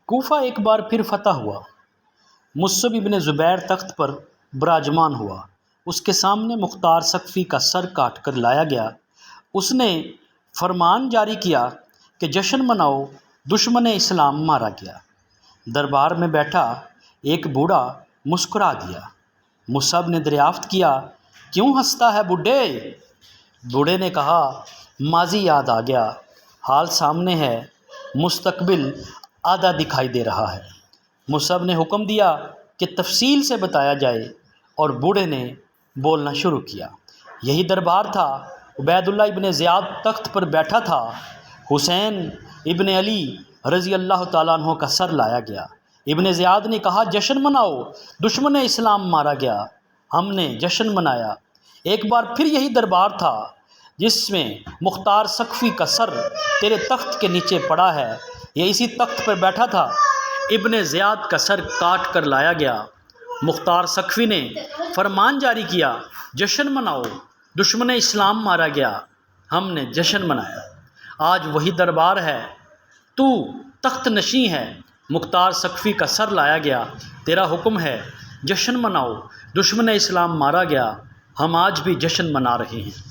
کوفہ ایک بار پھر فتح ہوا۔ مصعب ابن زبیر تخت پر براجمان ہوا۔ اس کے سامنے مختار ثقفی کا سر کاٹ کر لایا گیا۔ اس نے فرمان جاری کیا کہ جشن مناؤ، دشمن اسلام مارا گیا۔ دربار میں بیٹھا ایک بوڑھا مسکرا دیا۔ مصعب نے دریافت کیا، کیوں ہنستا ہے بوڑھے؟ بوڑھے نے کہا، ماضی یاد آ گیا، حال سامنے ہے، مستقبل آدھا دکھائی دے رہا ہے۔ مصعب نے حکم دیا کہ تفصیل سے بتایا جائے، اور بوڑھے نے بولنا شروع کیا۔ یہی دربار تھا۔ عبید اللہ ابن زیاد تخت پر بیٹھا تھا۔ حسین ابن علی رضی اللہ تعالیٰ عنہ کا سر لایا گیا۔ ابن زیاد نے کہا، جشن مناؤ، دشمن اسلام مارا گیا۔ ہم نے جشن منایا۔ ایک بار پھر یہی دربار تھا جس میں مختار ثقفی کا سر تیرے تخت کے نیچے پڑا ہے۔ یہ اسی تخت پر بیٹھا تھا۔ ابن زیاد کا سر کاٹ کر لایا گیا۔ مختار ثقفی نے فرمان جاری کیا، جشن مناؤ، دشمن اسلام مارا گیا۔ ہم نے جشن منایا۔ آج وہی دربار ہے، تو تخت نشیں ہے۔ مختار ثقفی کا سر لایا گیا۔ تیرا حکم ہے، جشن مناؤ، دشمن اسلام مارا گیا۔ ہم آج بھی جشن منا رہے ہیں۔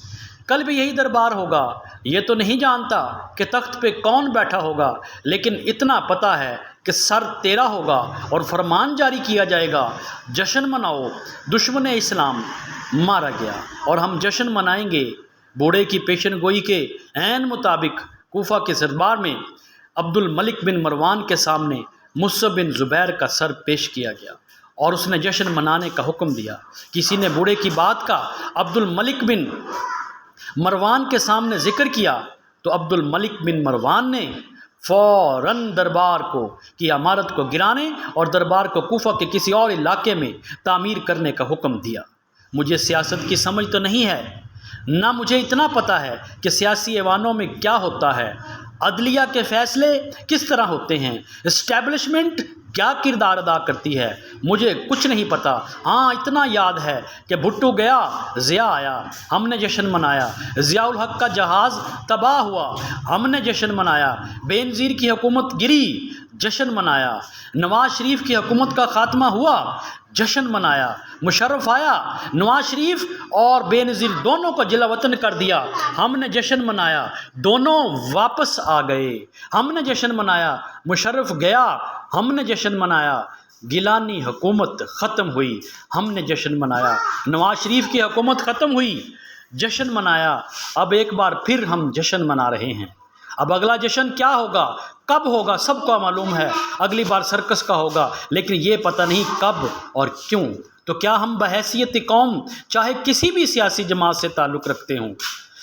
کل بھی یہی دربار ہوگا۔ یہ تو نہیں جانتا کہ تخت پہ کون بیٹھا ہوگا، لیکن اتنا پتہ ہے کہ سر تیرا ہوگا اور فرمان جاری کیا جائے گا، جشن مناؤ، دشمن اسلام مارا گیا، اور ہم جشن منائیں گے۔ بوڑھے کی پیشن گوئی کے عین مطابق کوفہ کے دربار میں عبد الملک بن مروان کے سامنے مصعب بن زبیر کا سر پیش کیا گیا، اور اس نے جشن منانے کا حکم دیا۔ کسی نے بوڑھے کی بات کا عبد الملک بن مروان کے سامنے ذکر کیا تو عبد الملک بن مروان نے فوراً دربار کی عمارت کو گرانے اور دربار کو کوفہ کے کسی اور علاقے میں تعمیر کرنے کا حکم دیا۔ مجھے سیاست کی سمجھ تو نہیں ہے، نہ مجھے اتنا پتہ ہے کہ سیاسی ایوانوں میں کیا ہوتا ہے، عدلیہ کے فیصلے کس طرح ہوتے ہیں، اسٹیبلشمنٹ کیا کردار ادا کرتی ہے، مجھے کچھ نہیں پتہ۔ ہاں اتنا یاد ہے کہ بھٹو گیا، ضیاء آیا، ہم نے جشن منایا۔ ضیاء الحق کا جہاز تباہ ہوا، ہم نے جشن منایا۔ بے نظیر کی حکومت گری، جشن منایا۔ نواز شریف کی حکومت کا خاتمہ ہوا، جشن منایا۔ مشرف آیا، نواز شریف اور بے نظیر دونوں کو جلا وطن کر دیا، ہم نے جشن منایا۔ دونوں واپس آ گئے، ہم نے جشن منایا۔ مشرف گیا، ہم نے جشن منایا۔ گیلانی حکومت ختم ہوئی، ہم نے جشن منایا۔ نواز شریف کی حکومت ختم ہوئی، جشن منایا۔ اب ایک بار پھر ہم جشن منا رہے ہیں۔ اب اگلا جشن کیا ہوگا، کب ہوگا، سب کو معلوم ہے، اگلی بار سرکس کا ہوگا، لیکن یہ پتہ نہیں کب اور کیوں۔ تو کیا ہم بحیثیت قوم، چاہے کسی بھی سیاسی جماعت سے تعلق رکھتے ہوں،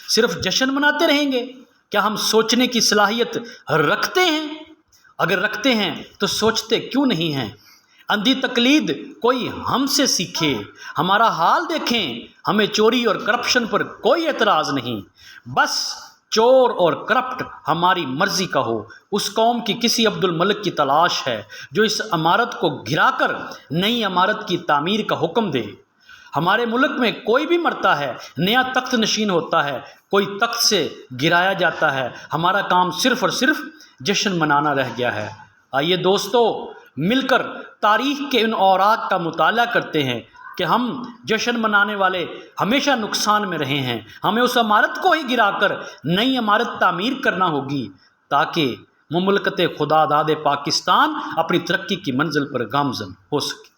صرف جشن مناتے رہیں گے؟ کیا ہم سوچنے کی صلاحیت رکھتے ہیں؟ اگر رکھتے ہیں تو سوچتے کیوں نہیں ہیں؟ اندھی تقلید کوئی ہم سے سیکھے، ہمارا حال دیکھیں۔ ہمیں چوری اور کرپشن پر کوئی اعتراض نہیں، بس چور اور کرپٹ ہماری مرضی کا ہو۔ اس قوم کی کسی عبد الملک کی تلاش ہے جو اس عمارت کو گرا کر نئی عمارت کی تعمیر کا حکم دے۔ ہمارے ملک میں کوئی بھی مرتا ہے، نیا تخت نشین ہوتا ہے، کوئی تخت سے گرایا جاتا ہے، ہمارا کام صرف اور صرف جشن منانا رہ گیا ہے۔ آئیے دوستو، مل کر تاریخ کے ان اوراق کا مطالعہ کرتے ہیں کہ ہم جشن منانے والے ہمیشہ نقصان میں رہے ہیں۔ ہمیں اس عمارت کو ہی گرا کر نئی عمارت تعمیر کرنا ہوگی تاکہ مملکت خدا داد پاکستان اپنی ترقی کی منزل پر گامزن ہو سکے۔